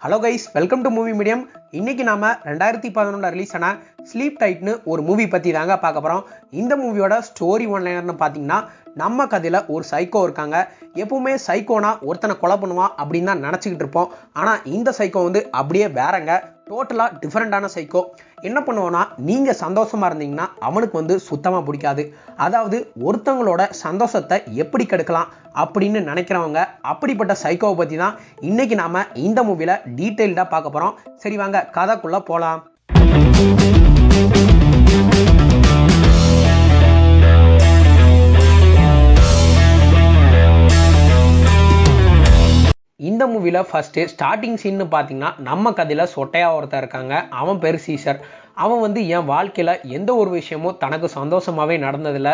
Hello guys, welcome to movie medium. இன்னைக்கு நாம 2011 release ஆன ஸ்லீப் டைட்னு ஒரு மூவி பற்றி தாங்க பார்க்க போகிறோம். இந்த மூவியோட ஸ்டோரி ஒன்லைனர்னு பார்த்தீங்கன்னா, நம்ம கதையில் ஒரு சைக்கோ இருக்காங்க. எப்பவுமே சைக்கோனா ஒருத்தனை கொலை பண்ணுவான் அப்படின்னு தான் நினச்சிக்கிட்டு இருப்போம். ஆனால் இந்த சைக்கோ வந்து அப்படியே வேறங்க, டோட்டலாக டிஃப்ரெண்டான சைக்கோ. என்ன பண்ணுவோன்னா, நீங்கள் சந்தோஷமாக இருந்தீங்கன்னா அவனுக்கு வந்து சுத்தமாக பிடிக்காது. அதாவது ஒருத்தவங்களோட சந்தோஷத்தை எப்படி கெடுக்கலாம் அப்படின்னு நினைக்கிறவங்க. அப்படிப்பட்ட சைக்கோவை பற்றி தான் இன்னைக்கு நாம் இந்த மூவியில் டீட்டெயில்டாக பார்க்க போகிறோம். சரி வாங்க கதைக்குள்ளே போகலாம். இந்த மூவியில் ஃபஸ்ட்டு ஸ்டார்டிங் சீன்னு பார்த்தீங்கன்னா, நம்ம கதையில் சொட்டையாக ஒருத்தர் இருக்காங்க. அவன் பேர் சீசர். அவன் வந்து என் வாழ்க்கையில் எந்த ஒரு விஷயமும் தனக்கு சந்தோஷமாகவே நடந்ததில்லை,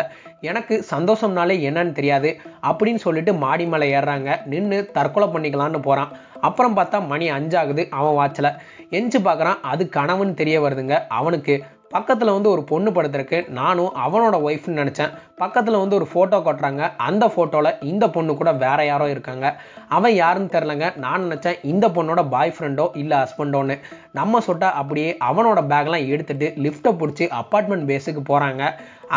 எனக்கு சந்தோஷம்னாலே என்னன்னு தெரியாது அப்படின்னு சொல்லிட்டு மாடி மேலே ஏறுறாங்க. நின்று தற்கொலை பண்ணிக்கலான்னு போகிறான். அப்புறம் பார்த்தா மணி 5 ஆகுது. அவன் வாட்சில் எஞ்சி பார்க்குறான். அது கனவுன்னு தெரிய வருதுங்க அவனுக்கு. பக்கத்தில் வந்து ஒரு பொண்ணு படுத்திருக்கு. நானும் அவனோட ஒய்ஃப்னு நினச்சேன். பக்கத்தில் வந்து ஒரு ஃபோட்டோ கொட்டுறாங்க. அந்த ஃபோட்டோவில் இந்த பொண்ணு கூட வேற யாரோ இருக்காங்க. அவன் யாருன்னு தெரிலங்க. நான் நினச்சேன் இந்த பொண்ணோட பாய் ஃப்ரெண்டோ இல்லை ஹஸ்பண்டோன்னு. நம்ம சொட்டா அப்படியே அவனோட பேக்லாம் எடுத்துகிட்டு லிஃப்ட்டை பிடிச்சி அப்பார்ட்மெண்ட் பேஸுக்கு போகிறாங்க.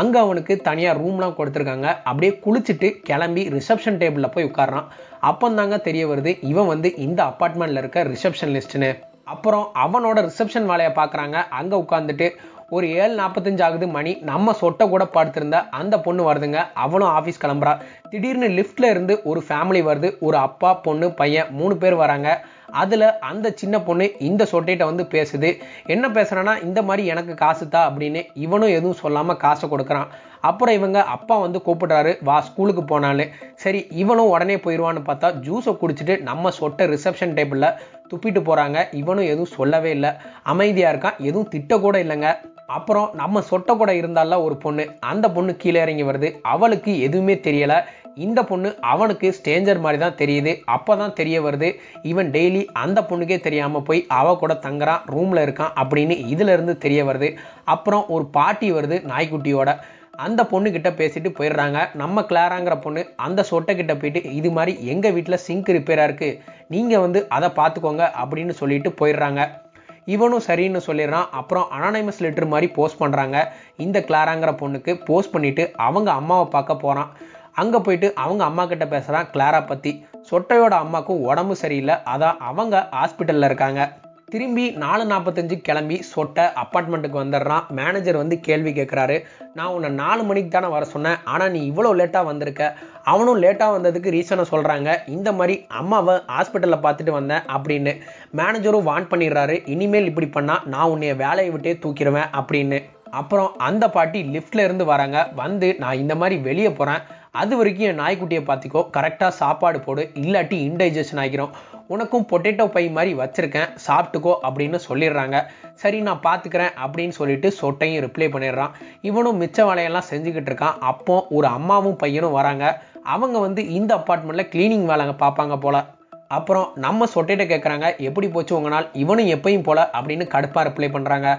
அங்கே அவனுக்கு தனியாக ரூம்லாம் கொடுத்துருக்காங்க. அப்படியே குளிச்சுட்டு கிளம்பி ரிசப்ஷன் டேபிளில் போய் உட்கார்றான். அப்போந்தாங்க தெரிய வருது இவன் வந்து இந்த அப்பார்ட்மெண்ட்டில் இருக்க ரிசப்ஷனிஸ்ட்டுன்னு. அப்புறம் அவனோட ரிசப்ஷன் வேலையை பார்க்குறாங்க. அங்கே உட்காந்துட்டு ஒரு 7:45 ஆகுது மணி. நம்ம சொட்டை கூட படுத்திருந்த அந்த பொண்ணு வருதுங்க. அவனும் ஆஃபீஸ் கிளம்புறா. திடீர்னு லிஃப்ட்டில் இருந்து ஒரு ஃபேமிலி வருது. ஒரு அப்பா, பொண்ணு, பையன் 3 பேர் வராங்க. அதில் அந்த சின்ன பொண்ணு இந்த சொட்டைகிட்ட வந்து பேசுது. என்ன பேசுகிறான்னா, இந்த மாதிரி எனக்கு காசு தா அப்படின்னு. இவனும் எதுவும் சொல்லாமல் காசை கொடுக்குறான். அப்புறம் இவங்க அப்பா வந்து கூப்பிடுறாரு, வா ஸ்கூலுக்கு போனான்னு. சரி இவனும் உடனே போயிடுவான்னு பார்த்தா ஜூஸை குடிச்சிட்டு நம்ம சொட்டை ரிசப்ஷன் டேபிளில் துப்பிட்டு போகிறாங்க. இவனும் எதுவும் சொல்லவே இல்லை, அமைதியாக இருக்கான், எதுவும் திட்டக்கூட இல்லைங்க. அப்புறம் நம்ம சொட்டை கூட இருந்தால ஒரு பொண்ணு, அந்த பொண்ணு கீழே இறங்கி வருது. அவளுக்கு எதுவுமே தெரியலை. இந்த பொண்ணு அவனுக்கு ஸ்டேஞ்சர் மாதிரி தான் தெரியுது. அப்போ தான் தெரிய வருது இவன் டெய்லி அந்த பொண்ணுக்கே தெரியாமல் போய் அவ கூட தங்குறான், ரூமில் இருக்கான் அப்படின்னு இதிலிருந்து தெரிய வருது. அப்புறம் ஒரு பாட்டி வருது நாய்க்குட்டியோட. அந்த பொண்ணுக்கிட்ட பேசிட்டு போயிடுறாங்க. நம்ம கிளாராங்கிற பொண்ணு அந்த சொட்டைக்கிட்ட போயிட்டு, இது மாதிரி எங்கள் வீட்டில் சிங்க் ரிப்பேராக இருக்குது, நீங்கள் வந்து அதை பார்த்துக்கோங்க அப்படின்னு சொல்லிட்டு போயிடுறாங்க. இவனும் சரின்னு சொல்லிடுறான். அப்புறம் அனானிமஸ் லெட்டர் மாதிரி போஸ்ட் பண்ணுறாங்க. இந்த கிளாராங்கிற பொண்ணுக்கு போஸ்ட் பண்ணிவிட்டு அவங்க அம்மாவை பார்க்க போகிறான். அங்கே போயிட்டு அவங்க அம்மா கிட்ட பேசுகிறான் கிளாரா பற்றி. சொட்டையோட அம்மாவுக்கும் உடம்பு சரியில்லை, அதான் அவங்க ஹாஸ்பிட்டலில் இருக்காங்க. திரும்பி 4:45 கிளம்பி சொட்டை அப்பார்ட்மெண்ட்டுக்கு வந்துடுறான். மேனேஜர் வந்து கேள்வி கேட்குறாரு, நான் உன்னை 4 மணிக்கு தானே வர சொன்னேன், ஆனால் நீ இவ்வளோ லேட்டாக வந்திருக்க. அவனும் லேட்டாக வந்ததுக்கு ரீசனை சொல்கிறாங்க. இந்த மாதிரி அம்மாவை ஹாஸ்பிட்டலில் பார்த்துட்டு வந்தேன் அப்படின்னு. மேனேஜரும் வார்ன் பண்ணிடுறாரு, இனிமேல் இப்படி பண்ணால் நான் உன்னைய வேலையை விட்டே தூக்கிடுவேன் அப்படின்னு. அப்புறம் அந்த பாட்டி லிஃப்டில் இருந்து வராங்க. வந்து நான் இந்த மாதிரி வெளியே போகிறேன், அது வரைக்கும் என் நாய்க்குட்டியை பார்த்திக்கோ, கரெக்டாக சாப்பாடு போடு, இல்லாட்டி இன்டைஜஷன் ஆகிரும், உனக்கும் பொட்டேட்டோ பை மாதிரி வச்சுருக்கேன், சாப்பிட்டுக்கோ அப்படின்னு சொல்லிடுறாங்க. சரி நான் பார்த்துக்கிறேன் அப்படின்னு சொல்லிட்டு சொட்டையும் ரிப்ளை பண்ணிடுறான். இவனும் மிச்ச வேலையெல்லாம் செஞ்சுக்கிட்டு இருக்கான். அப்போ ஒரு அம்மாவும் பையனும் வராங்க. அவங்க வந்து இந்த அப்பார்ட்மெண்ட்டில் க்ளீனிங் வேலைங்க பார்ப்பாங்க போல். அப்புறம் நம்ம சொட்டையிட்ட கேட்குறாங்க, எப்படி போச்சு உங்கள் நாள்? இவனும் எப்பயும் போல் அப்படின்னு கடுப்பாக ரிப்ளை பண்ணுறாங்க.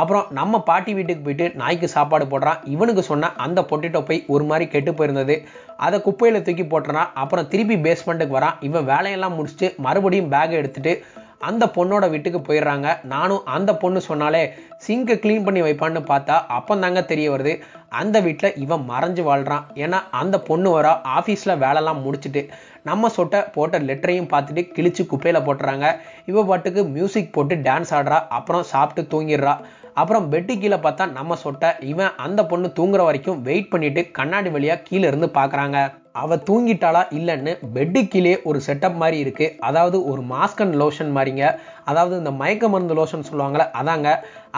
அப்புறம் நம்ம பாட்டி வீட்டுக்கு போயிட்டு நாய்க்கு சாப்பாடு போடுறான். இவனுக்கு சொன்ன அந்த பொட்டேட்டோ பை ஒரு மாதிரி கெட்டு போயிருந்தது, அதை குப்பையில் தூக்கி போட்டுறான். அப்புறம் திருப்பி பேஸ்மெண்ட்டுக்கு வரான். இவன் வேலையெல்லாம் முடிச்சுட்டு மறுபடியும் பேக்கை எடுத்துகிட்டு அந்த பொண்ணோட வீட்டுக்கு போயிடுறாங்க. நானும் அந்த பொண்ணு சொன்னாலே சிங்கை க்ளீன் பண்ணி வைப்பான்னு பார்த்தா அப்போந்தாங்க தெரிய வருது அந்த வீட்டில் இவன் மறைஞ்சு வாழ்கிறான். ஏன்னா அந்த பொண்ணு வர ஆஃபீஸில் வேலைலாம் முடிச்சுட்டு நம்ம சொட்டை போட்ட லெட்டரையும் பார்த்துட்டு கிழிச்சு குப்பையில் போட்டுறாங்க. இவ பாட்டுக்கு மியூசிக் போட்டு டான்ஸ் ஆடுறா. அப்புறம் சாப்பிட்டு தூங்கிடுறா. அப்புறம் பெட்டு கீழே பார்த்தா நம்ம சொட்டை. இவன் அந்த பொண்ணு தூங்குற வரைக்கும் வெயிட் பண்ணிட்டு கண்ணாடி வழியாக கீழே இருந்து பார்க்குறாங்க. அவள் தூங்கிட்டாளா இல்லைன்னு பெட்டு கீழே ஒரு செட்டப் மாதிரி இருக்குது. அதாவது ஒரு மாஸ்க் அண்ட் லோஷன் மாதிரிங்க. அதாவது இந்த மயக்க மருந்து லோஷன் சொல்லுவாங்களே அதாங்க.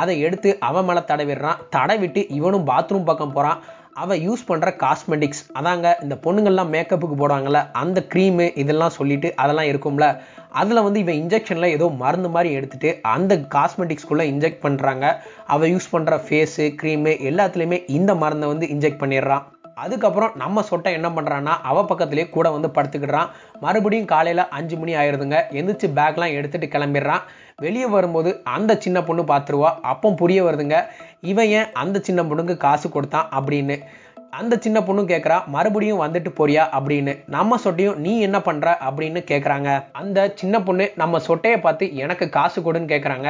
அதை எடுத்து அவன் மேலே தடவிடுறான். தடவிட்டு இவனும் பாத்ரூம் பக்கம் போகிறான். அவள் யூஸ் பண்ணுற காஸ்மெட்டிக்ஸ், அதாங்க இந்த பொண்ணுங்கள்லாம் மேக்கப்புக்கு போடுவாங்கள்ல அந்த க்ரீமு இதெல்லாம் சொல்லிட்டு அதெல்லாம் இருக்கும்ல, அதில் வந்து இவன் இன்ஜெக்ஷனில் ஏதோ மருந்து மாதிரி எடுத்துகிட்டு அந்த காஸ்மெட்டிக்ஸ்குள்ளே இன்ஜெக்ட் பண்ணுறாங்க. அவள் யூஸ் பண்ணுற ஃபேஸு க்ரீமு எல்லாத்துலேயுமே இந்த மருந்தை வந்து இன்ஜெக்ட் பண்ணிடுறான். அதுக்கப்புறம் நம்ம சொட்டை என்ன பண்ணுறான்னா அவள் பக்கத்துலேயே கூட வந்து படுத்துக்கிடுறான். மறுபடியும் காலையில் 5 மணி ஆயிடுதுங்க. எந்திரிச்சு பேக்லாம் எடுத்துகிட்டு கிளம்பிடுறான். வெளியே வரும்போது அந்த சின்ன பொண்ணு பார்த்துருவா. அப்போ புரிய வருதுங்க இவன் ஏன் அந்த சின்ன பொண்ணுக்கு காசு கொடுத்தான் அப்படின்னு. அந்த சின்ன பொண்ணும் கேட்குறா, மறுபடியும் வந்துட்டு போறியா அப்படின்னு. நம்ம சொட்டையும் நீ என்ன பண்ற அப்படின்னு கேட்குறாங்க. அந்த சின்ன பொண்ணு நம்ம சொட்டையை பார்த்து எனக்கு காசு கொடுன்னு கேட்குறாங்க.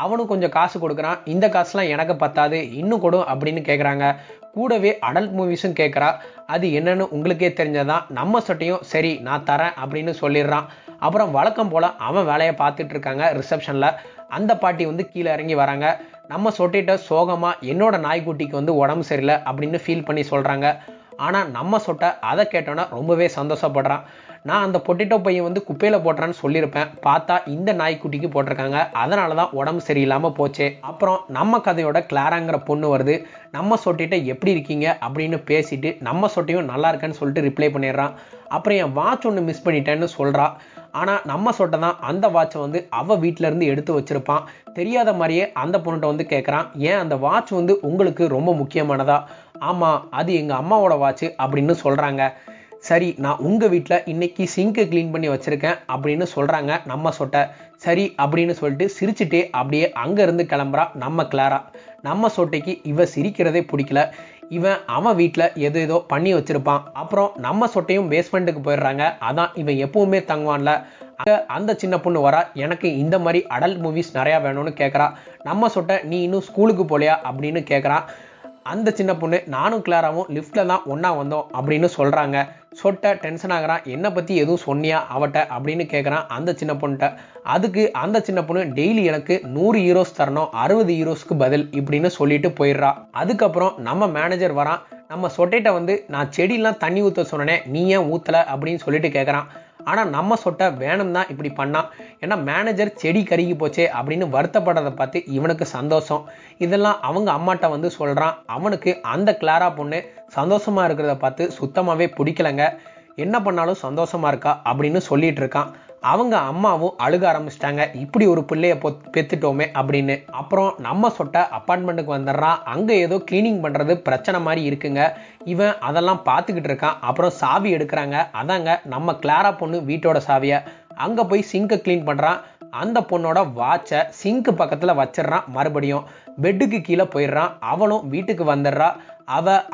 அவனும் கொஞ்சம் காசு கொடுக்குறான். இந்த காசுலாம் எனக்கு பத்தாது, இன்னும் கொடு அப்படின்னு கேட்குறாங்க. கூடவே அடல்ட் மூவிஸும் கேட்குறா. அது என்னன்னு உங்களுக்கே தெரிஞ்சதான். நம்ம சொட்டையும் சரி நான் தரேன் அப்படின்னு சொல்லிடுறான். அப்புறம் வழக்கம் போல் அவன் வேலையை பார்த்துட்டு இருக்காங்க ரிசப்ஷனில். அந்த பாட்டி வந்து கீழே இறங்கி வராங்க. நம்ம சொட்டிட்ட சோகமாக என்னோட நாய்க்குட்டிக்கு வந்து உடம்பு சரியில்லை அப்படின்னு ஃபீல் பண்ணி சொல்கிறாங்க. ஆனால் நம்ம சொட்டை அதை கேட்டோன்னா ரொம்பவே சந்தோஷப்படுறான். நான் அந்த பொட்டேட்டோ பையன் வந்து குப்பையில் போட்டுறான்னு சொல்லியிருப்பேன், பார்த்தா இந்த நாய்க்குட்டிக்கு போட்டிருக்காங்க, அதனால தான் உடம்பு சரியில்லாமல் போச்சே. அப்புறம் நம்ம கதையோட கிளாராங்கிற பொண்ணு வருது. நம்ம சொட்டிட்ட எப்படி இருக்கீங்க அப்படின்னு பேசிட்டு நம்ம சொட்டையும் நல்லா இருக்கேன்னு சொல்லிட்டு ரிப்ளை பண்ணிடுறான். அப்புறம் என் வாட்ச் ஒன்று மிஸ் பண்ணிட்டேன்னு சொல்கிறா. ஆனால் நம்ம சொட்டை தான் அந்த வாட்சை வந்து அவள் வீட்டிலேருந்து எடுத்து வச்சுருப்பான். தெரியாத மாதிரியே அந்த பொண்ணுகிட்ட வந்து கேட்குறான், ஏன் அந்த வாட்ச் வந்து உங்களுக்கு ரொம்ப முக்கியமானதா? ஆமாம், அது எங்கள் அம்மாவோட வாட்ச் அப்படின்னு சொல்கிறாங்க. சரி, நான் உங்கள் வீட்டில் இன்னைக்கு சிங்க்கை க்ளீன் பண்ணி வச்சுருக்கேன் அப்படின்னு சொல்கிறாங்க நம்ம சொட்டை. சரி அப்படின்னு சொல்லிட்டு சிரிச்சுட்டே அப்படியே அங்கேருந்து கிளம்புறா நம்ம கிளாரா. நம்ம சொட்டைக்கு இவ சிரிக்கிறதே பிடிக்கல. இவன் அவன் வீட்டில் ஏதோ பண்ணி வச்சுருப்பான். அப்புறம் நம்ம சொட்டையும் பேஸ்மெண்ட்டுக்கு போயிடுறாங்க. அதான் இவன் எப்பவுமே தங்குவான்ல. அந்த சின்ன பொண்ணு வரா, எனக்கு இந்த மாதிரி அடல்ட் மூவிஸ் நிறையா வேணும்னு கேட்குறா. நம்ம சொட்டை நீ இன்னும் ஸ்கூலுக்கு போலையா அப்படின்னு கேட்குறான். அந்த சின்ன பொண்ணு நானும் கிளாராவும் லிஃப்ட்டில் தான் ஒன்றா வந்தோம் அப்படின்னு சொல்கிறாங்க. சொட்டை டென்ஷன் ஆகிறான். என்னை பற்றி எதுவும் சொன்னியா அவட்ட அப்படின்னு கேட்குறான் அந்த சின்ன பொண்ணுகிட்ட. அதுக்கு அந்த சின்ன பொண்ணு டெய்லி எனக்கு 100 யூரோஸ் தரணும், 60 யூரோஸ்க்கு பதில் இப்படின்னு சொல்லிட்டு போயிடுறா. அதுக்கப்புறம் நம்ம மேனேஜர் வரான். நம்ம சொட்டைட்ட வந்து நான் செடியெலாம் தண்ணி ஊற்ற சொன்னேன், நீ ஏன் ஊற்றலை அப்படின்னு சொல்லிட்டு கேட்குறான். ஆனால் நம்ம சொட்டை வேணும் தான் இப்படி பண்ணான். ஏன்னா மேனேஜர் செடி கருகி போச்சே அப்படின்னு வருத்தப்படுறதை பார்த்து இவனுக்கு சந்தோஷம். இதெல்லாம் அவங்க அம்மாட்ட வந்து சொல்கிறான். அவனுக்கு அந்த கிளாரா பொண்ணு சந்தோஷமாக இருக்கிறத பார்த்து சுத்தமாகவே பிடிக்கலைங்க. என்ன பண்ணாலும் சந்தோஷமாக இருக்கா அப்படின்னு சொல்லிட்டு இருக்கான். அவங்க அம்மாவும் அழுக ஆரம்பிச்சிட்டாங்க, இப்படி ஒரு பிள்ளைய பெத்துட்டோமே அப்படின்னு. அப்புறம் நம்ம சொட்டை அப்பார்ட்மெண்ட்டுக்கு வந்துடுறான். அங்கே ஏதோ கிளீனிங் பண்ணுறது பிரச்சனை மாதிரி இருக்குங்க. இவன் அதெல்லாம் பார்த்துக்கிட்டு இருக்கான். அப்புறம் சாவி எடுக்கிறாங்க. அதாங்க நம்ம கிளாரா பொண்ணு வீட்டோட சாவியை. அங்கே போய் சிங்கை க்ளீன் பண்ணுறான். அந்த பொண்ணோட வாட்சை சிங்க்கு பக்கத்தில் வச்சிடறான். மறுபடியும் பெட்டுக்கு கீழே போயிடுறான். அவளும் வீட்டுக்கு வந்துடுறா.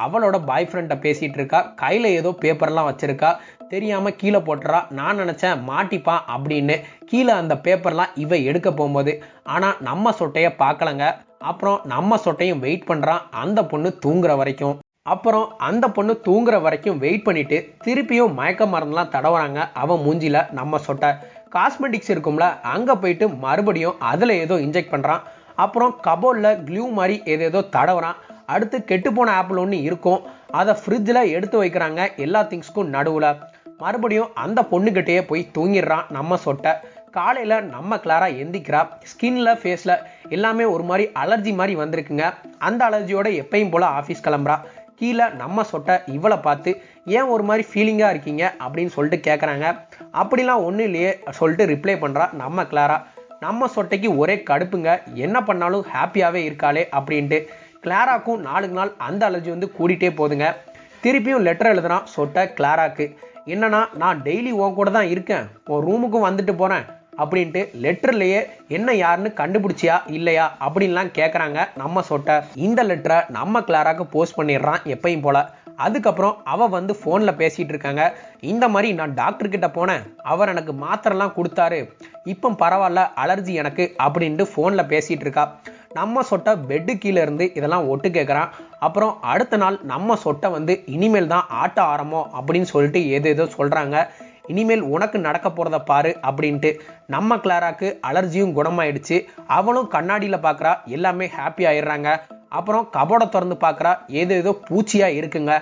அவளோட பாய் ஃப்ரெண்ட்டை பேசிகிட்டு இருக்கா. கையில் ஏதோ பேப்பர்லாம் வச்சுருக்கா. தெரியாமல் கீழே போட்டுறா. நான் நினச்சேன் மாட்டிப்பான் அப்படின்னு. கீழே அந்த பேப்பர்லாம் இவ எடுக்க போகும்போது ஆனால் நம்ம சொட்டையை பார்க்கலங்க. அப்புறம் நம்ம சொட்டையும் வெயிட் பண்ணுறான் அந்த பொண்ணு தூங்குற வரைக்கும். அப்புறம் அந்த பொண்ணு தூங்குற வரைக்கும் வெயிட் பண்ணிட்டு திருப்பியும் மயக்க மருந்துலாம் தடவுறாங்க அவன் மூஞ்சில. நம்ம சொட்டை காஸ்மெட்டிக்ஸ் இருக்கும்ல, அங்கே போயிட்டு மறுபடியும் அதில் ஏதோ இன்ஜெக்ட் பண்ணுறான். அப்புறம் கபோர்டில் க்ளூ மாதிரி ஏதேதோ தடவுறான். அடுத்து கெட்டுப்போன ஆப்பிள் ஒன்று இருக்கும், அதை ஃப்ரிட்ஜில் எடுத்து வைக்கிறாங்க எல்லா திங்ஸ்க்கும் நடுவில். மறுபடியும் அந்த பொண்ணுக்கிட்டேயே போய் தூங்கிடுறான் நம்ம சொட்டை. காலையில் நம்ம கிளாரா எந்திக்கிறா. ஸ்கின்ல ஃபேஸில் எல்லாமே ஒரு மாதிரி அலர்ஜி மாதிரி வந்திருக்குங்க. அந்த அலர்ஜியோட எப்பயும் போல் ஆஃபீஸ் கிளம்புறா. கீழே நம்ம சொட்டை இவளை பார்த்து ஏன் ஒரு மாதிரி ஃபீலிங்காக இருக்கீங்க அப்படின்னு சொல்லிட்டு கேட்குறாங்க. அப்படிலாம் ஒன்றும் இல்லையே சொல்லிட்டு ரிப்ளை பண்ணுறா நம்ம கிளாரா. நம்ம சொட்டைக்கு ஒரே கடுப்புங்க, என்ன பண்ணாலும் ஹாப்பியாகவே இருக்காளே அப்படின்ட்டு. கிளாராக்கும் நாளுக்கு நாள் அந்த அலர்ஜி வந்து கூடிட்டே போதுங்க. திருப்பியும் லெட்டர் எழுதுறான் சொட்டை கிளாராக்கு. என்னன்னா, நான் டெய்லி உன் கூட தான் இருக்கேன், உன் ரூமுக்கும் வந்துட்டு போகிறேன் அப்படின்ட்டு லெட்டர்லேயே என்ன யாருன்னு கண்டுபிடிச்சியா இல்லையா அப்படின்லாம் கேட்குறாங்க நம்ம சொட்டை. இந்த லெட்டரை நம்ம கிளாராக்கு போஸ்ட் பண்ணிடுறான் எப்பயும் போல். அதுக்கப்புறம் அவள் வந்து ஃபோனில் பேசிகிட்டு இருக்காங்க. இந்த மாதிரி நான் டாக்டர்கிட்ட போனேன், அவர் எனக்கு மாத்திரைலாம் கொடுத்தாரு, இப்போ பரவாயில்ல அலர்ஜி எனக்கு அப்படின்ட்டு ஃபோனில் பேசிகிட்டு இருக்கா. நம்ம சொட்டை பெட்டு கீழே இருந்து இதெல்லாம் ஒட்டு கேட்குறான். அப்புறம் அடுத்த நாள் நம்ம சொட்டை வந்து இனிமேல் தான் ஆட்ட ஆரம்பம் அப்படின்னு சொல்லிட்டு ஏதோ சொல்கிறாங்க. இனிமேல் உனக்கு நடக்க போகிறத பாரு அப்படின்ட்டு. நம்ம கிளாராக்கு அலர்ஜியும் குணமாயிடுச்சு. அவளும் கண்ணாடியில் பார்க்குறா, எல்லாமே ஹாப்பி ஆயிடுறாங்க. அப்புறம் கபோர்டை திறந்து பார்க்குறா, ஏதோ பூச்சியாக இருக்குங்க.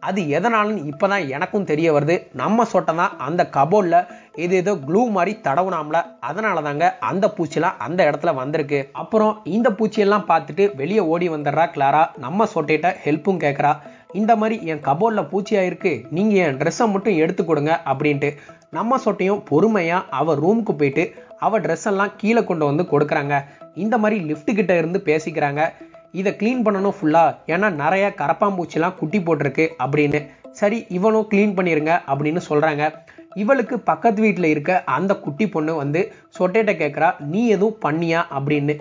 அது எதனாலும் இப்போ தான் எனக்கும் தெரிய வருது. நம்ம சொட்டை தான் அந்த கபோர்டில் ஏதோ க்ளூ மாதிரி தடவுனாம்ல, அதனால தாங்க அந்த பூச்சிலாம் அந்த இடத்துல வந்திருக்கு. அப்புறம் இந்த பூச்சியெல்லாம் பார்த்துட்டு வெளியே ஓடி வந்துடுறா கிளாரா. நம்ம சொட்டையிட்ட ஹெல்ப்பும் கேட்குறா. இந்த மாதிரி என் கபோர்டில் பூச்சியாக இருக்குது, நீங்கள் என் ட்ரெஸ்ஸை மட்டும் எடுத்து கொடுங்க அப்படின்ட்டு. நம்ம சொட்டையும் பொறுமையாக அவள் ரூமுக்கு போயிட்டு அவள் ட்ரெஸ்ஸெல்லாம் கீழே கொண்டு வந்து கொடுக்குறாங்க. இந்த மாதிரி லிஃப்ட்டுக்கிட்ட இருந்து பேசிக்கிறாங்க. இதை க்ளீன் பண்ணணும் ஃபுல்லாக, ஏன்னா நிறைய கரப்பாம்பூச்சிலாம் குட்டி போட்டிருக்கு அப்படின்னு. சரி இவனும் க்ளீன் பண்ணிடுங்க அப்படின்னு சொல்கிறாங்க. இவளுக்கு பக்கத்து வீட்டில் இருக்க அந்த குட்டி பொண்ணு வந்து சொட்டையிட்ட கேட்குறா, நீ எதுவும் பண்ணியா அப்படின்னு.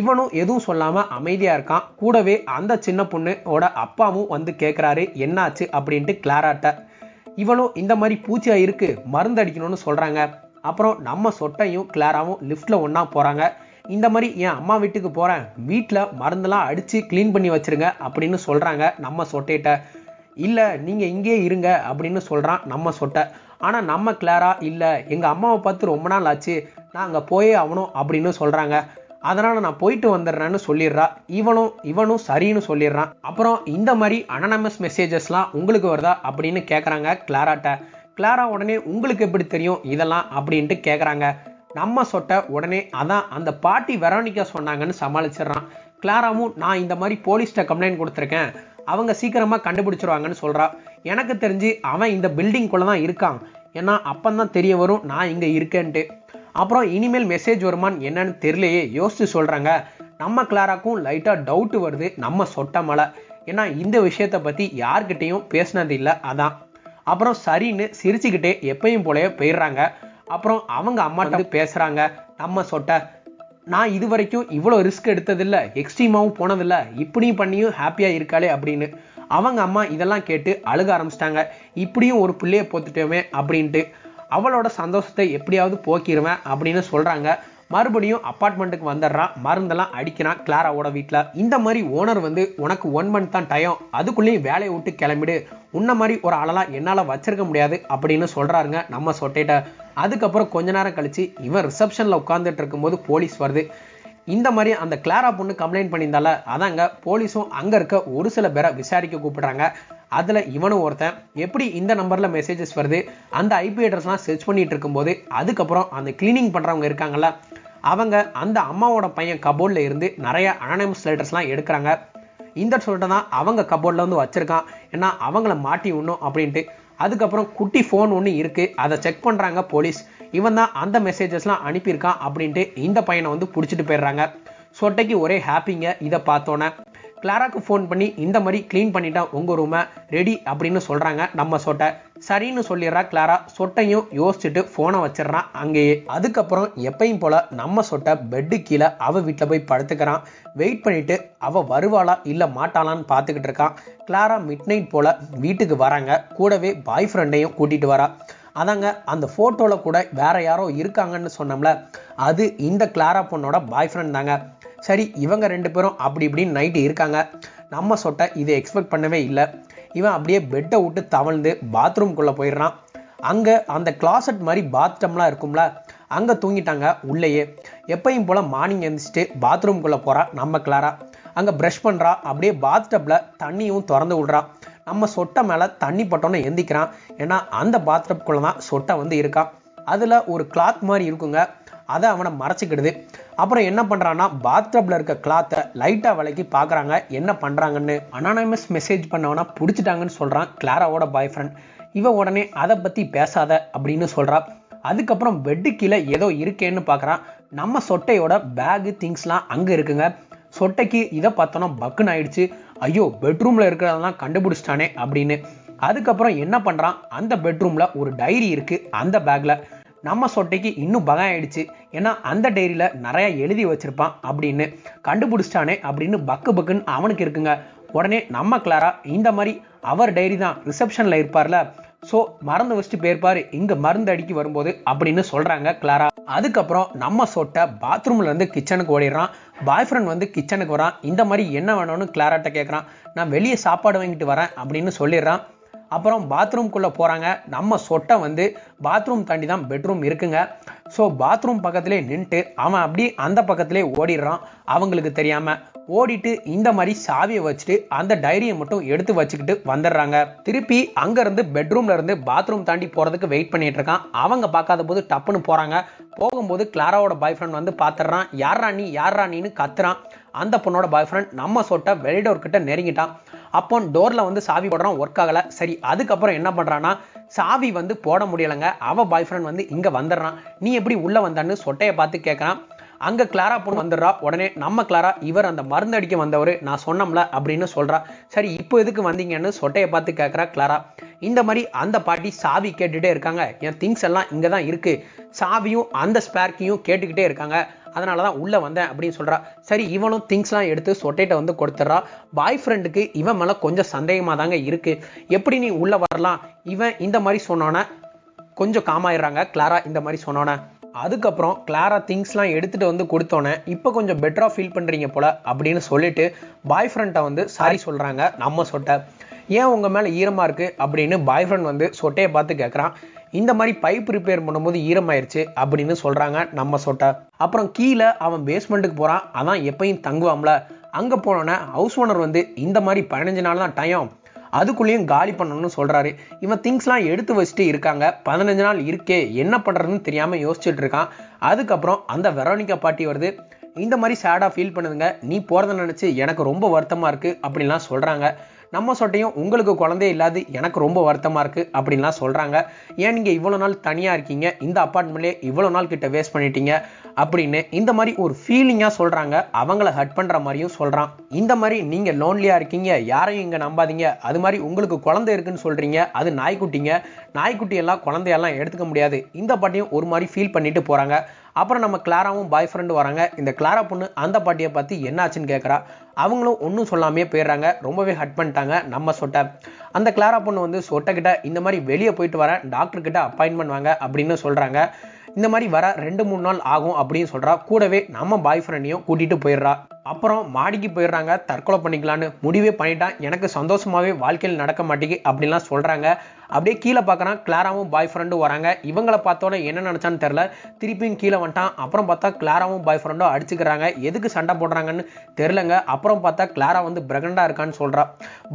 இவனும் எதுவும் சொல்லாமல் அமைதியாக இருக்கான். கூடவே அந்த சின்ன பொண்ணோட அப்பாவும் வந்து கேட்குறாரு என்னாச்சு அப்படின்ட்டு கிளாராட்ட. இவளும் இந்த மாதிரி பூச்சியாக இருக்குது மருந்து அடிக்கணும்னு சொல்கிறாங்க. அப்புறம் நம்ம சொட்டையும் கிளாராவும் லிஃப்ட்டில் ஒன்றா போகிறாங்க. இந்த மாதிரி என் அம்மா வீட்டுக்கு போகிறேன், வீட்டில் மருந்தெல்லாம் அடித்து க்ளீன் பண்ணி வச்சுருங்க அப்படின்னு சொல்கிறாங்க நம்ம சொட்டையிட்ட. இல்லை நீங்கள் இங்கே இருங்க அப்படின்னு சொல்கிறான் நம்ம சொட்டை. ஆனால் நம்ம கிளாரா இல்லை, எங்கள் அம்மாவை பார்த்து ரொம்ப நாள் ஆச்சு, நான் அங்கே போயே ஆகணும் அப்படின்னு சொல்கிறாங்க. அதனால் நான் போயிட்டு வந்துடுறேன்னு சொல்லிடுறா. இவனும் சரின்னு சொல்லிடுறான். அப்புறம் இந்த மாதிரி அனானமஸ் மெசேஜஸ்லாம் உங்களுக்கு வருதா அப்படின்னு கேட்குறாங்க கிளாராட்ட. கிளாரா உடனே உங்களுக்கு எப்படி தெரியும் இதெல்லாம் அப்படின்ட்டு கேட்குறாங்க. நம்ம சொட்டை உடனே அதான் அந்த பாட்டி வெரோனிகா சொன்னாங்கன்னு சமாளிச்சிடுறான். கிளாராவும் நான் இந்த மாதிரி போலீஸ்கிட்ட கம்ப்ளைண்ட் கொடுத்துருக்கேன், அவங்க சீக்கிரமாக கண்டுபிடிச்சிருவாங்கன்னு சொல்கிறா. எனக்கு தெரிஞ்சு அவன் இந்த பில்டிங்குள்ளே தான் இருக்கான், ஏன்னா அப்பந்தான் தெரிய வரும் நான் இங்கே இருக்கேன்ட்டு. அப்புறம் இனிமேல் மெசேஜ் வருமானு என்னன்னு தெரியலையே யோசிச்சு சொல்கிறாங்க. நம்ம கிளாராக்கும் லைட்டாக டவுட்டு வருது நம்ம சொட்டை மேலே, ஏன்னா இந்த விஷயத்தை பற்றி யார்கிட்டையும் பேசினது இல்லை அதான். அப்புறம் சரின்னு சிரிச்சுக்கிட்டே எப்பயும் போலயே போயிடுறாங்க. அப்புறம் அவங்க அம்மா வந்து பேசுகிறாங்க. நம்ம சொட்டை நான் இது வரைக்கும் இவ்வளோ ரிஸ்க் எடுத்ததில்லை, எக்ஸ்ட்ரீமாவும் போனதில்லை, இப்படியும் பண்ணியும் ஹாப்பியாக இருக்காளே அப்படின்னு. அவங்க அம்மா இதெல்லாம் கேட்டு அழுக ஆரம்பிச்சிட்டாங்க. இப்படியும் ஒரு பிள்ளையை போத்துட்டோமே அப்படின்ட்டு. அவளோட சந்தோஷத்தை எப்படியாவது போக்கிடுவேன் அப்படின்னு சொல்கிறாங்க. மறுபடியும் அப்பார்ட்மெண்ட்டுக்கு வந்துடுறான், மருந்தெல்லாம் அடிக்கிறான் கிளாராவோட வீட்டில். இந்த மாதிரி ஓனர் வந்து உனக்கு 1 month தான் டைம், அதுக்குள்ளேயும் வேலையை விட்டு கிளம்பிடு, உன்ன மாதிரி ஒரு ஆளெல்லாம் என்னால் வச்சிருக்க முடியாது அப்படின்னு சொல்கிறாருங்க நம்ம சொட்டையிட்ட. அதுக்கப்புறம் கொஞ்ச நேரம் கழிச்சு இவன் ரிசப்ஷனில் உட்காந்துட்டு இருக்கும்போது போலீஸ் வருது. இந்த மாதிரி அந்த கிளாரா பொண்ணு கம்ப்ளைண்ட் பண்ணியிருந்தால அதாங்க போலீஸும் அங்கே இருக்க ஒரு சில பேரை விசாரிக்க கூப்பிடுறாங்க. அதில் இவனும் ஒருத்தன். எப்படி இந்த நம்பரில் மெசேஜஸ் வருது, அந்த ஐபி அட்ரஸ்லாம் சர்ச் பண்ணிட்டு இருக்கும்போது அதுக்கப்புறம் அந்த கிளீனிங் பண்ணுறவங்க இருக்காங்கல்ல, அவங்க அந்த அம்மாவோட பையன் கபோர்டில் இருந்து நிறைய அனானிமஸ் லெட்டர்ஸ்லாம் எடுக்கிறாங்க. இந்த சொல்லிட்டு தான் அவங்க கபோர்டில் வந்து வச்சுருக்கான், ஏன்னா அவங்கள மாட்டி விடணும் அப்படின்ட்டு. அதுக்கப்புறம் குட்டி ஃபோன் ஒன்று இருக்குது, அதை செக் பண்ணுறாங்க போலீஸ். இவன் தான் அந்த மெசேஜஸ்லாம் அனுப்பியிருக்கான் அப்படின்ட்டு இந்த பையனை வந்து பிடிச்சிட்டு போயிடுறாங்க. சொட்டைக்கு ஒரே ஹாப்பிங்க இதை பார்த்தோன்னே. கிளாராக்கு ஃபோன் பண்ணி இந்த மாதிரி க்ளீன் பண்ணிட்டா உங்கள் ரூமை ரெடி அப்படின்னு சொல்கிறாங்க நம்ம சொட்டை. சரின்னு சொல்லிடுறா கிளாரா. சொட்டையும் யோசிச்சுட்டு ஃபோனை வச்சிடறான் அங்கேயே. அதுக்கப்புறம் எப்பயும் போல் நம்ம சொட்டை பெட்டு கீழே அவள் வீட்டில் போய் படுத்துக்கிறான். வெயிட் பண்ணிவிட்டு அவள் வருவாளா இல்லை மாட்டாளான்னு பார்த்துக்கிட்டு இருக்கான். கிளாரா மிட் நைட் போல் வீட்டுக்கு வராங்க. கூடவே பாய் ஃப்ரெண்டையும் கூட்டிகிட்டு வரா. அதாங்க அந்த ஃபோட்டோவில் கூட வேற யாரோ இருக்காங்கன்னு சொன்னோம்ல, அது இந்த கிளாரா பொண்ணோட பாய் ஃப்ரெண்ட் தாங்க. சரி இவங்க 2 பேரும் அப்படி இப்படின்னு நைட்டு இருக்காங்க. நம்ம சொட்டை இதை எக்ஸ்பெக்ட் பண்ணவே இல்லை. இவன் அப்படியே பெட்டை விட்டு தவழ்ந்து பாத்ரூம்குள்ளே போயிடுறான். அங்கே அந்த கிளாசட் மாதிரி பாத்டம்லாம் இருக்கும்ல, அங்கே தூங்கிட்டாங்க உள்ளேயே. எப்பயும் போல் மார்னிங் எழுந்திரிச்சிட்டு பாத்ரூம்குள்ளே போகிறா நம்ம கிளாரா. அங்கே ப்ரஷ் பண்ணுறா. அப்படியே பாத்டப்பில் தண்ணியும் திறந்து விடுறா. நம்ம சொட்டை மேலே தண்ணி பட்டோன்னு எந்திக்கிறான், ஏன்னா அந்த பாத்டப்குள்ளே தான் சொட்டை வந்து இருக்கான். அதில் ஒரு கிளாத் மாதிரி இருக்குங்க, அதை அவனை மறைச்சிக்கிடுது. அப்புறம் என்ன பண்ணுறான்னா பாத்டப்பில் இருக்க கிளாத்தை லைட்டாக விலைக்கு பார்க்குறாங்க என்ன பண்ணுறாங்கன்னு. அனானமஸ் மெசேஜ் பண்ணவனா பிடிச்சிட்டாங்கன்னு சொல்கிறான் கிளாராவோட பாய் ஃப்ரெண்ட். இவன் உடனே அதை பற்றி பேசாத அப்படின்னு சொல்கிறா. அதுக்கப்புறம் பெட்டு கீழே ஏதோ இருக்கேன்னு பார்க்குறான். நம்ம சொட்டையோட பேகு திங்ஸ்லாம் அங்கே இருக்குங்க. சொட்டைக்கு இதை பார்த்தோன்னா பக்குன்னு ஆயிடுச்சு. ஐயோ பெட்ரூமில் இருக்கிறதெல்லாம் கண்டுபிடிச்சிட்டானே அப்படின்னு. அதுக்கப்புறம் என்ன பண்ணுறான், அந்த பெட்ரூமில் ஒரு டைரி இருக்குது அந்த பேக்கில். நம்ம சொட்டைக்கு இன்னும் பகம் ஆயிடுச்சு, ஏன்னா அந்த டைரியில் நிறையா எழுதி வச்சுருப்பான் அப்படின்னு. கண்டுபிடிச்சிட்டானே அப்படின்னு பக்குன்னு அவனுக்கு இருக்குங்க. உடனே நம்ம கிளாரா இந்த மாதிரி அவர் டைரி தான் ரிசப்ஷனில் இருப்பார்ல, ஸோ மறந்து வச்சுட்டு போயிருப்பாரு இங்கே மருந்து அடிக்க வரும்போது அப்படின்னு சொல்கிறாங்க கிளாரா. அதுக்கப்புறம் நம்ம சொட்டை பாத்ரூம்லேருந்து கிச்சனுக்கு ஓடிடுறான். பாய் ஃப்ரெண்ட் வந்து கிச்சனுக்கு வரான். இந்த மாதிரி என்ன வேணும்னு கிளாராட்ட கேட்குறான். நான் வெளியே சாப்பாடு வாங்கிட்டு வரேன் அப்படின்னு சொல்லிடுறான். அப்புறம் பாத்ரூம்குள்ளே போகிறாங்க. நம்ம சொட்டை வந்து பாத்ரூம் தாண்டி தான் பெட்ரூம் இருக்குங்க. ஸோ பாத்ரூம் பக்கத்திலே நின்றுட்டு அவன் அப்படி அந்த பக்கத்திலே ஓடிடுறான் அவங்களுக்கு தெரியாமல். ஓடிட்டு இந்த மாதிரி சாவியை வச்சுட்டு அந்த டைரியை மட்டும் எடுத்து வச்சுக்கிட்டு வந்துடுறாங்க. திருப்பி அங்கேருந்து பெட்ரூம்ல இருந்து பாத்ரூம் தாண்டி போகிறதுக்கு வெயிட் பண்ணிட்டு இருக்கான். அவங்க பார்க்காத போது டப்புன்னு போகிறாங்க. போகும்போது கிளாராவோட பாய் ஃப்ரெண்ட் வந்து பார்த்துடுறான். யார் ராணின்னு கத்துறான். அந்த பொண்ணோட பாய் ஃப்ரெண்ட் நம்ம சொட்டை வெளிடோர் கிட்ட நெருங்கிட்டான். அப்போ டோரில் வந்து சாவி போடுறான், ஒர்க் ஆகலை. சரி அதுக்கப்புறம் என்ன பண்ணுறான்னா சாவி வந்து போட முடியலைங்க. அவள் பாய் ஃப்ரெண்ட் வந்து இங்கே வந்துடுறான். நீ எப்படி உள்ளே வந்தான்னு சொட்டையை பார்த்து கேட்குறான். அங்கே கிளாரா பொண்ணு வந்துடுறா. உடனே நம்ம கிளாரா இவர் அந்த மருந்து அடிக்க வந்தவர் நான் சொன்னோம்ல அப்படின்னு சொல்கிறா. சரி இப்போ எதுக்கு வந்தீங்கன்னு சொட்டையை பார்த்து கேட்குறா கிளாரா. இந்த மாதிரி அந்த பாட்டி சாவி கேட்டுகிட்டே இருக்காங்க. என் திங்ஸ் எல்லாம் இங்கே தான் இருக்குது, சாவியும் அந்த ஸ்பேர்க்கையும் கேட்டுக்கிட்டே இருக்காங்க. அதனால தான் உள்ளே வந்தேன் அப்படின்னு சொல்கிறா. சரி, இவனும் திங்ஸ்லாம் எடுத்து சொட்டையிட்ட வந்து கொடுத்துட்றா. பாய் ஃப்ரெண்டுக்கு இவன் மேலே கொஞ்சம் சந்தேகமாக தாங்க இருக்குது. எப்படி நீ உள்ளே வரலாம், இவன் இந்த மாதிரி சொன்னோன்னே கொஞ்சம் காமாயிடுறாங்க கிளாரா இந்த மாதிரி சொன்னோன்னே. அதுக்கப்புறம் கிளாரா திங்ஸ்லாம் எடுத்துகிட்டு வந்து கொடுத்தோன்னே இப்போ கொஞ்சம் பெட்டராக ஃபீல் பண்ணுறீங்க போல் அப்படின்னு சொல்லிட்டு பாய் ஃப்ரெண்ட்டை வந்து சாரி சொல்கிறாங்க நம்ம சொட்டை. ஏன் உங்கள் மேலே ஈரமாக இருக்குது அப்படின்னு பாய் ஃப்ரெண்ட் வந்து சொட்டையை பார்த்து கேட்குறான். இந்த மாதிரி பைப் ரிப்பேர் பண்ணும்போது ஈரமாயிருச்சு அப்படின்னு சொல்கிறாங்க நம்ம சொட்டை. அப்புறம் கீழே அவன் பேஸ்மெண்ட்டுக்கு போகிறான். அதான் எப்பயும் தங்குவாம்ல, அங்கே போனோன்னே ஹவுஸ் ஓனர் வந்து இந்த மாதிரி 15 நாள் தான் டைம், அதுக்குள்ளேயும் காலி பண்ணணும்னு சொல்கிறாரு. இவன் திங்ஸ்லாம் எடுத்து வச்சுட்டு இருக்காங்க. 15 நாள் இருக்கே, என்ன பண்ணுறதுன்னு தெரியாமல் யோசிச்சுட்டு இருக்கான். அதுக்கப்புறம் அந்த வெரோனிகா பாட்டி வருது. இந்த மாதிரி சேடாக ஃபீல் பண்ணுதுங்க, நீ போகிறத நினச்சி எனக்கு ரொம்ப வருத்தமாக இருக்குது அப்படின்லாம் சொல்கிறாங்க. நம்ம சொட்டையும் உங்களுக்கு குழந்தையே இல்லாது எனக்கு ரொம்ப வருத்தமாக இருக்குது அப்படின்லாம் சொல்கிறாங்க. ஏன் நீங்கள் இவ்வளோ நாள் தனியாக இருக்கீங்க, இந்த அப்பார்ட்மெண்ட்லேயே இவ்வளோ நாள் கிட்ட வேஸ்ட் பண்ணிட்டீங்க அப்படின்னு இந்த மாதிரி ஒரு ஃபீலிங்காக சொல்கிறாங்க. அவங்கள ஹர்ட் பண்ணுற மாதிரியும் சொல்கிறான். இந்த மாதிரி நீங்கள் லோன்லியாக இருக்கீங்க, யாரையும் இங்கே நம்பாதீங்க, அது மாதிரி உங்களுக்கு குழந்தை இருக்குன்னு சொல்கிறீங்க, அது நாய்க்குட்டிங்க, நாய்க்குட்டியெல்லாம் குழந்தையெல்லாம் எடுத்துக்க முடியாது. இந்த பாட்டியும் ஒரு மாதிரி ஃபீல் பண்ணிட்டு போகிறாங்க. அப்புறம் நம்ம கிளாராவும் பாய் ஃப்ரெண்டு வராங்க. இந்த கிளாரா பொண்ணு அந்த பாட்டியை பார்த்து என்னாச்சுன்னு கேட்குறா. அவங்களும் ஒன்றும் சொல்லாமே போயிடுறாங்க. ரொம்பவே ஹர்ட் பண்ணிட்டாங்க நம்ம சொட்டை. அந்த கிளாரா பொண்ணு வந்து சொட்டைக்கிட்ட இந்த மாதிரி வெளியே போயிட்டு வரேன், டாக்டர்கிட்ட அப்பாயின்மெண்ட் வாங்க அப்படின்னு சொல்கிறாங்க. இந்த மாதிரி வர 2-3 நாள் ஆகும் அப்படின்னு சொல்கிறா. கூடவே நம்ம பாய் ஃப்ரெண்டையும் கூட்டிகிட்டு போயிடுறா. அப்புறம் மாடிக்கு போயிடுறாங்க. தற்கொலை பண்ணிக்கலான்னு முடிவே பண்ணிட்டான், எனக்கு சந்தோஷமாகவே வாழ்க்கையில் நடக்க மாட்டேங்கி அப்படின்லாம் சொல்கிறாங்க. அப்படியே கீழே பார்க்குறான். கிளாராவும் பாய் ஃப்ரெண்டும் வராங்க. இவங்களை பார்த்தோன்னே என்ன நினச்சான்னு தெரில, திருப்பியும் கீழே வந்துட்டான். அப்புறம் பார்த்தா கிளாராவும் பாய் ஃப்ரெண்டும் அடிச்சுக்கிறாங்க. எதுக்கு சண்டை போடுறாங்கன்னு தெரிலங்க. அப்புறம் பார்த்தா கிளாரா வந்து பிரெக்னண்டாக இருக்கான்னு சொல்கிறா.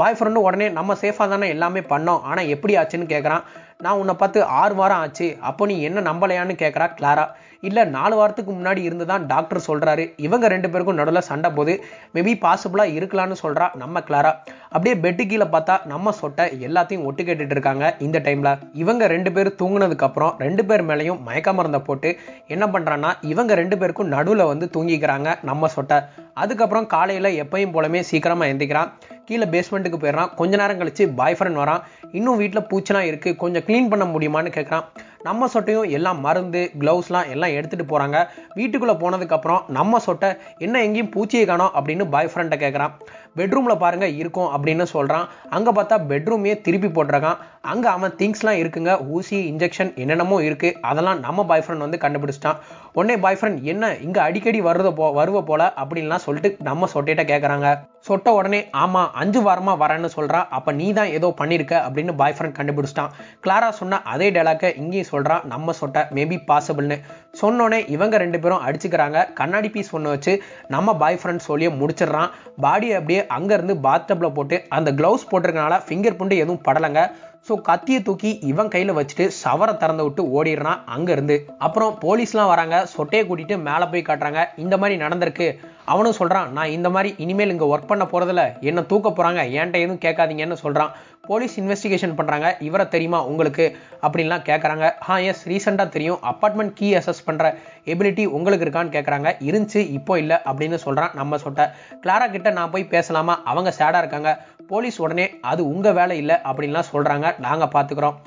பாய் ஃப்ரெண்டும் உடனே நம்ம சேஃபாக தானே எல்லாமே பண்ணோம், ஆனால் எப்படி ஆச்சுன்னு கேட்குறான். நான் உன்னை பார்த்து 6 வாரம் ஆச்சு, அப்போ நீ என்ன நம்பலையான்னு கேட்குறா கிளாரா. இல்லை 4 வாரத்துக்கு முன்னாடி இருந்து தான் டாக்டர் சொல்கிறாரு. இவங்க 2 பேருக்கும் நடுவில் சண்டை போது மேபி பாசிபிளாக இருக்கலான்னு சொல்கிறா நம்ம கிளாரா. அப்படியே பெட்டு கீழே பார்த்தா நம்ம சொட்டை எல்லாத்தையும் ஒட்டு கேட்டுட்டு இருக்காங்க. இந்த டைமில் இவங்க 2 பேர் தூங்குனதுக்கப்புறம் 2 பேர் மேலேயும் மயக்க மருந்தை போட்டு என்ன பண்ணுறான்னா இவங்க 2 பேருக்கும் நடுவில் வந்து தூங்கிக்கிறாங்க நம்ம சொட்டை. அதுக்கப்புறம் காலையில் எப்பயும் போலமே சீக்கிரமாக எந்திக்கிறான். கீழே பேஸ்மெண்ட்டுக்கு போயிடுறான். கொஞ்ச நேரம் கழிச்சு பாய் ஃப்ரெண்ட் வரான். இன்னும் வீட்டில் பூச்செல்லாம் இருக்குது, கொஞ்சம் க்ளீன் பண்ண முடியுமான்னு கேட்குறான். நம்ம சொட்டையும் எல்லாம் மருந்து க்ளவுஸ்லாம் எல்லாம் எடுத்துகிட்டு போகிறாங்க. வீட்டுக்குள்ளே போனதுக்கப்புறம் நம்ம சொட்டை என்ன எங்கேயும் பூச்சியை காணோம் அப்படின்னு பாய் ஃப்ரெண்டை கேட்குறான். பெட்ரூமில் பாருங்கள் இருக்கும் அப்படின்னு சொல்கிறான். அங்கே பார்த்தா பெட்ரூமே திருப்பி போட்டிருக்கான். அங்கே அவன் திங்ஸ்லாம் இருக்குங்க, ஊசி இன்ஜெக்ஷன் என்னென்னமோ இருக்குது. அதெல்லாம் நம்ம பாய் ஃப்ரெண்ட் வந்து கண்டுபிடிச்சிட்டான். உடனே பாய் ஃப்ரெண்ட் என்ன இங்கே அடிக்கடி வருவ போல அப்படின்லாம் சொல்லிட்டு நம்ம சொட்டையிட்ட கேட்குறாங்க. சொட்ட உடனே ஆமாம் 5 வாரமாக வரேன்னு சொல்கிறான். அப்போ நீ தான் ஏதோ பண்ணியிருக்க அப்படின்னு பாய் ஃப்ரெண்ட் கண்டுபிடிச்சிட்டான். கிளாரா சொன்ன அதே டைலாக்கை இங்கேயும் சொல்கிறான் நம்ம சொட்டை, மேபி பாசிபிள்னு சொன்னோன்னே இவங்க 2 பேரும் அடிச்சுக்கிறாங்க. கண்ணாடி பீஸ் ஒன்று வச்சு நம்ம பாய் ஃப்ரெண்ட் சொல்லியே முடிச்சிடுறான். பாடி அப்படியே அங்கேருந்து பாத்டப்பில் போட்டு அந்த க்ளவுஸ் போட்டிருக்கனால ஃபிங்கர் பிரிண்ட் எதுவும் படலைங்க. ஸோ கத்தியை தூக்கி இவன் கையில் வச்சுட்டு சவரை திறந்து விட்டு ஓடிடுறான் அங்கேருந்து. அப்புறம் போலீஸ்லாம் வராங்க. சொட்டையை கூட்டிகிட்டு மேலே போய் காட்டுறாங்க. இந்த மாதிரி நடந்திருக்கு. அவனும் சொல்கிறான், நான் இந்த மாதிரி இனிமேல் இங்கே ஒர்க் பண்ண போகிறதில்ல, என்ன தூக்க போகிறாங்க, என்கிட்ட எதுவும் கேட்காதீங்கன்னு சொல்கிறான். போலீஸ் இன்வெஸ்டிகேஷன் பண்ணுறாங்க. இவரை தெரியுமா உங்களுக்கு அப்படின்லாம் கேட்குறாங்க. எஸ் ரீசெண்டாக தெரியும். அப்பார்ட்மெண்ட் கீ அசஸ் பண்ணுற எபிலிட்டி உங்களுக்கு இருக்கான்னு கேட்குறாங்க. இருந்துச்சு, இப்போ இல்லை அப்படின்னு சொல்கிறான் நம்ம சொட்டை. கிளாரா கிட்ட நான் போய் பேசலாமா, அவங்க சேடாக இருக்காங்க. போலீஸ் உடனே அது உங்கள் வேலை இல்லை அப்படின்லாம் சொல்கிறாங்க, நாங்கள் பார்த்துக்குறோம்.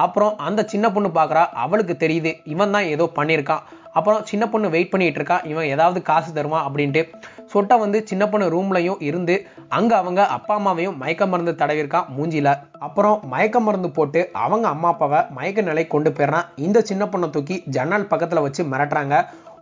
அப்புறம் அந்த சின்ன பொண்ணு பார்க்குறா. அவளுக்கு தெரியுது இவன் தான் ஏதோ பண்ணியிருக்கான். அப்புறம் சின்ன பொண்ணு வெயிட் பண்ணிகிட்டு இருக்கா, இவன் ஏதாவது காசு தருமா அப்படின்ட்டு. சொட்டை வந்து சின்ன பொண்ணு ரூம்லையும் இருந்து அங்கே அவங்க அப்பா அம்மாவையும் மயக்க மருந்து தடவிருக்கான் மூஞ்சியில். அப்புறம் மயக்க மருந்து போட்டு அவங்க அம்மா அப்பாவை மயக்க நிலை கொண்டு போயிடுறான். இந்த சின்ன பொண்ணை தூக்கி ஜன்னல் பக்கத்தில் வச்சு மிரட்டுறாங்க.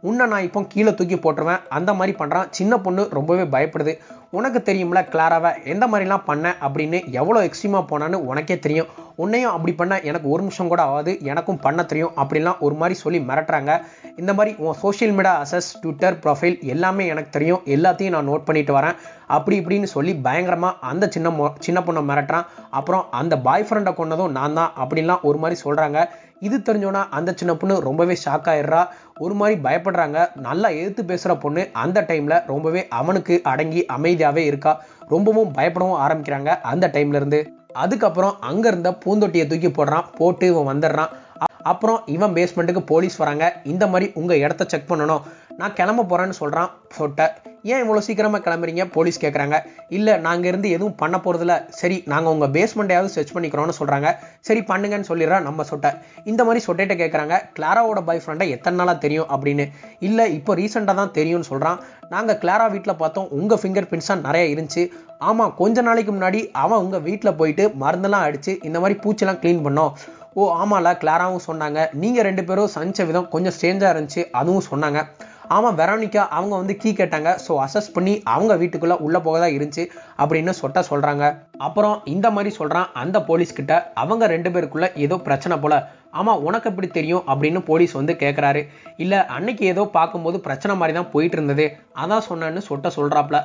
உன்னை நான் இப்போ கீழே தூக்கி போட்டுருவேன் அந்த மாதிரி பண்ணுறான். சின்ன பொண்ணு ரொம்பவே பயப்படுது. உனக்கு தெரியும்ல கிளாராவை எந்த மாதிரிலாம் பண்ண அப்படின்னு, எவ்வளோ எக்ஸ்ட்ரீமாக போனான்னு உனக்கே தெரியும். உன்னையும் அப்படி பண்ண எனக்கு ஒரு நிமிஷம் கூட ஆகாது, எனக்கும் பண்ண தெரியும் அப்படின்லாம் ஒரு மாதிரி சொல்லி மிரட்டுறாங்க. இந்த மாதிரி உன் social media access, Twitter profile எல்லாமே எனக்கு தெரியும், எல்லாத்தையும் நான் நோட் பண்ணிட்டு வரேன் அப்படி இப்படின்னு சொல்லி பயங்கரமாக அந்த சின்ன பொண்ணை மிரட்டுறான். அப்புறம் அந்த பாய் ஃப்ரெண்டை கொண்டதும் நான் தான் அப்படின்லாம் ஒரு மாதிரி சொல்கிறாங்க. இது தெரிஞ்சோன்னா அந்த சின்ன பொண்ணு ரொம்பவே ஷாக் ஆயிடுறா. ஒரு மாதிரி பயப்படுறாங்க. நல்லா எதிர்த்து பேசுகிற பொண்ணு அந்த டைமில் ரொம்பவே அவனுக்கு அடங்கி அமைதியாகவே இருக்கா. ரொம்பவும் பயப்படவும் ஆரம்பிக்கிறாங்க அந்த டைம்லேருந்து. அதுக்கப்புறம் அங்கே இருந்த பூந்தொட்டியை தூக்கி போடுறான். போட்டு இவன் வந்துடுறான். அப்புறம் இவன் பேஸ்மெண்ட்டுக்கு போலீஸ் வராங்க. இந்த மாதிரி உங்கள் இடத்த செக் பண்ணணும், நான் கிளம்ப போகிறேன்னு சொல்கிறான் சொட்டை. ஏன் இவ்வளோ சீக்கிரமாக கிளம்புறீங்க போலீஸ் கேட்குறாங்க. இல்லை நாங்கள் இருந்து எதுவும் பண்ண போகிறதில்ல, சரி நாங்கள் உங்கள் பேஸ்மெண்ட்டையாவது சர்ச் பண்ணிக்கிறோன்னு சொல்கிறாங்க. சரி பண்ணுங்கன்னு சொல்லிடுறா நம்ம சொட்டை. இந்த மாதிரி சொட்டைகிட்ட கேட்குறாங்க, கிளாராவோட பாய் ஃப்ரெண்டை எத்தனை நாளாக தெரியும் அப்படின்னு. இல்லை இப்போ ரீசெண்டாக தான் தெரியும்னு சொல்கிறான். நாங்கள் கிளாரா வீட்டில் பார்த்தோம், உங்கள் ஃபிங்கர் பிரிண்ட்ஸாக நிறைய இருந்துச்சு. ஆமாம், கொஞ்ச நாளைக்கு முன்னாடி அவன் உங்கள் வீட்டில் போயிட்டு மருந்தெல்லாம் அடித்து இந்த மாதிரி பூச்செல்லாம் க்ளீன் பண்ணோம். ஓ ஆமாம்ல, கிளாராவும் சொன்னாங்க. நீங்கள் 2 பேரும் சந்திச்ச விதம் கொஞ்சம் ஸ்ட்ரேஞ்சாக இருந்துச்சு, அதுவும் சொன்னாங்க. ஆமாம், வெரோனிகா அவங்க வந்து கீ கேட்டாங்க. ஸோ அசஸ் பண்ணி அவங்க வீட்டுக்குள்ளே உள்ளே போக தான் இருந்துச்சு அப்படின்னு சொல்கிறாங்க. அப்புறம் இந்த மாதிரி சொல்கிறான் அந்த போலீஸ்கிட்ட, அவங்க 2 பேருக்குள்ளே ஏதோ பிரச்சனை போல். ஆமாம், உனக்கு எப்படி தெரியும் அப்படின்னு போலீஸ் வந்து கேட்குறாரு. இல்லை அன்னைக்கு ஏதோ பார்க்கும்போது பிரச்சனை மாதிரி தான் போயிட்டு இருந்தது, அதான் சொன்னேன்னு சொல்கிறாப்புல.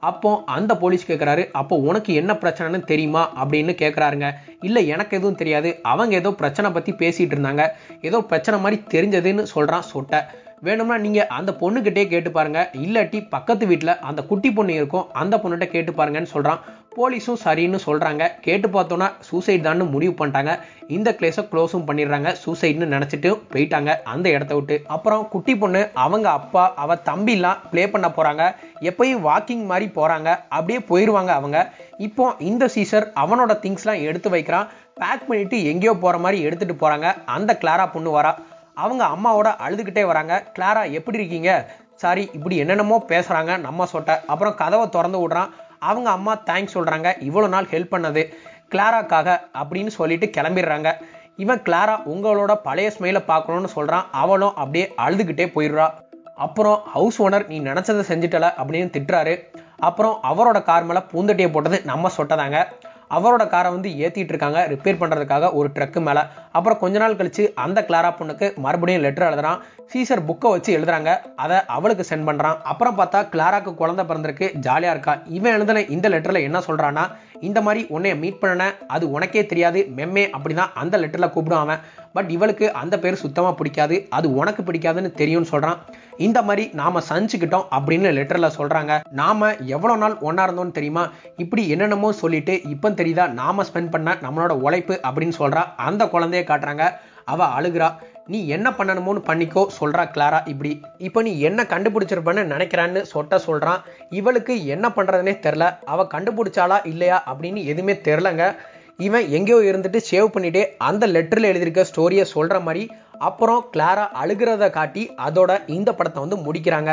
அப்போ அந்த போலீஸ் கேட்குறாரு, அப்போ உனக்கு என்ன பிரச்சனைன்னு தெரியுமா அப்படின்னு கேட்குறாருங்க. இல்லை எனக்கு எதுவும் தெரியாது, அவங்க ஏதோ பிரச்சனை பற்றி பேசிகிட்டு இருந்தாங்க, ஏதோ பிரச்சனை மாதிரி தெரிஞ்சதுன்னு சொல்கிறான் சொட்டை. வேணும்னா நீங்கள் அந்த பொண்ணுக்கிட்டே கேட்டு பாருங்க, இல்லாட்டி பக்கத்து வீட்டில் அந்த குட்டி பொண்ணு இருக்கும், அந்த பொண்ணுகிட்ட கேட்டு பாருங்கன்னு சொல்கிறான். போலீஸும் சரின்னு சொல்கிறாங்க. கேட்டு பார்த்தோன்னா சூசைட் தான் முடிவு பண்ணிட்டாங்க. இந்த கேஸை க்ளோஸும் பண்ணிடுறாங்க. சூசைட்னு நினச்சிட்டு போயிட்டாங்க அந்த இடத்த விட்டு. அப்புறம் குட்டி பொண்ணு அவங்க அப்பா அவ தம்பிலாம் ப்ளே பண்ண போகிறாங்க. எப்பயும் வாக்கிங் மாதிரி போகிறாங்க, அப்படியே போயிடுவாங்க அவங்க. இப்போ இந்த சீசர் அவனோட திங்ஸ்லாம் எடுத்து வைக்கிறான். பேக் பண்ணிவிட்டு எங்கேயோ போகிற மாதிரி எடுத்துகிட்டு போகிறாங்க. அந்த கிளாரா பொண்ணு வரா. அவங்க அம்மாவோட அழுதுகிட்டே வராங்க. கிளாரா எப்படி இருக்கீங்க, சாரி இப்படி என்னென்னமோ பேசுகிறாங்க நம்ம சொட்டை. அப்புறம் கதவை திறந்து விடுறான். அவங்க அம்மா தேங்க்ஸ் சொல்கிறாங்க, இவ்வளோ நாள் ஹெல்ப் பண்ணது கிளாராக்காக அப்படின்னு சொல்லிட்டு கிளம்பிடுறாங்க. இவன் கிளாரா உங்களோட பழைய ஸ்மைலை பார்க்கணுன்னு சொல்கிறான். அவளும் அப்படியே அழுதுகிட்டே போயிடுறா. அப்புறம் ஹவுஸ் ஓனர் நீ நினச்சதை செஞ்சுட்டல அப்படின்னு திட்டுறாரு. அப்புறம் அவரோட கார் மேலே பூந்தட்டியை போட்டது நம்ம சொட்டதாங்க. அவரோட காரை வந்து ஏற்றிட்டு இருக்காங்க ரிப்பேர் பண்ணுறதுக்காக ஒரு ட்ரக்கு மேலே. அப்புறம் கொஞ்ச நாள் கழிச்சு அந்த கிளாரா பொண்ணுக்கு மறுபடியும் லெட்டர் எழுதுறான். சீசர் புக்கை வச்சு எழுதுறாங்க, அதை அவளுக்கு சென்ட் பண்ணுறான். அப்புறம் பார்த்தா கிளாராக்கு குழந்தை பிறந்திருக்கு, ஜாலியாக இருக்கா. இவன் எழுதின இந்த லெட்டரில் என்ன சொல்கிறான்னா, இந்த மாதிரி உன்னைய மீட் பண்ணன அது உனக்கே தெரியாது மெம்மே அப்படிதான் அந்த லெட்டரில் கூப்பிடுவான். பட் இவளுக்கு அந்த பேர் சுத்தமாக பிடிக்காது, அது உனக்கு பிடிக்காதுன்னு தெரியும்னு சொல்கிறான். இந்த மாதிரி நாம் சந்திச்சுக்கிட்டோம் அப்படின்னு லெட்டரில் சொல்கிறாங்க. நாம் எவ்வளோ நாள் ஒன்றா இருந்தோன்னு தெரியுமா, இப்படி என்னென்னமோ சொல்லிட்டு இப்போ தெரியுதா நாம் ஸ்பெண்ட் பண்ண நம்மளோட உழைப்பு அப்படின்னு சொல்கிறா. அந்த குழந்தைய காட்டுறாங்க. அவள் அழுகிறா. நீ என்ன பண்ணணுமோன்னு பண்ணிக்கோ சொல்கிறா கிளாரா. இப்படி இப்போ நீ என்ன கண்டுபிடிச்சிருப்பேன்னு நினைக்கிறான்னு சொல்கிறான். இவளுக்கு என்ன பண்ணுறதுனே தெரில. அவள் கண்டுபிடிச்சாலா இல்லையா அப்படின்னு எதுவுமே தெரிலங்க. இவன் எங்கேயோ இருந்துட்டு சேவ் பண்ணிட்டே அந்த லெட்டரில் எழுதியிருக்க ஸ்டோரியை சொல்கிற மாதிரி அப்புறம் கிளாரா அழுகிறத காட்டி அதோட இந்த படத்தை வந்து முடிக்கிறாங்க.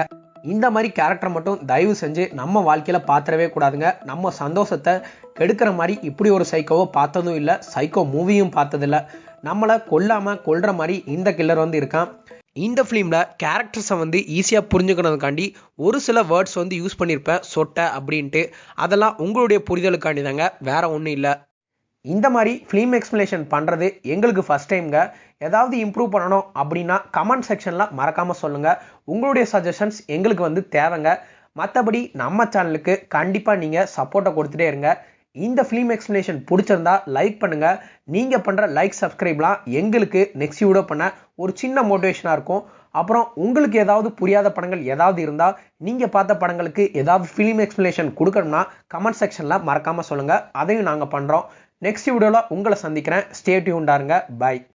இந்த மாதிரி கேரக்டர் மட்டும் தயவு செஞ்சு நம்ம வாழ்க்கையில் பார்த்துடவே கூடாதுங்க. நம்ம சந்தோஷத்தை கெடுக்கிற மாதிரி இப்படி ஒரு சைக்கோவை பார்த்ததும் இல்லை, சைக்கோ மூவியும் பார்த்ததில்லை. நம்மளை கொல்ற மாதிரி இந்த கில்லர் வந்து இருக்கான். இந்த ஃபிலிமில் கேரக்டர்ஸை வந்து ஈஸியாக புரிஞ்சுக்கணுதுக்காண்டி ஒரு சில வேர்ட்ஸ் வந்து யூஸ் பண்ணியிருப்பேன் சொட்டை அப்படின்ட்டு. அதெல்லாம் உங்களுடைய புரிதலுக்காண்டி தாங்க, வேற ஒன்றும் இல்லை. இந்த மாதிரி ஃபிலிம் எக்ஸ்பிளேஷன் பண்ணுறது எங்களுக்கு ஃபஸ்ட் டைம்ங்க. ஏதாவது இம்ப்ரூவ் பண்ணணும் அப்படின்னா கமெண்ட் செக்ஷனில் மறக்காமல் சொல்லுங்கள். உங்களுடைய சஜஷன்ஸ் எங்களுக்கு வந்து தேவைங்க. மற்றபடி நம்ம சேனலுக்கு கண்டிப்பாக நீங்கள் சப்போர்ட்டை கொடுத்துட்டே இருங்க. இந்த ஃபிலிம் எக்ஸ்பிளேஷன் பிடிச்சிருந்தா லைக் பண்ணுங்கள். நீங்கள் பண்ணுற லைக் சப்ஸ்கிரைப்லாம் எங்களுக்கு நெக்ஸ்ட் வீடியோ பண்ண ஒரு சின்ன மோட்டிவேஷனாக இருக்கும். அப்புறம் உங்களுக்கு ஏதாவது புரியாத படங்கள் ஏதாவது இருந்தால், நீங்கள் பார்த்த படங்களுக்கு ஏதாவது ஃபிலிம் எக்ஸ்பிளேஷன் கொடுக்கணும்னா கமெண்ட் செக்ஷனில் மறக்காமல் சொல்லுங்கள். அதையும் நாங்கள் பண்ணுறோம். நெக்ஸ்ட் வீடியோவில் உங்களை சந்திக்கிறேன். ஸ்டே டியூன்டா இருங்க. பை.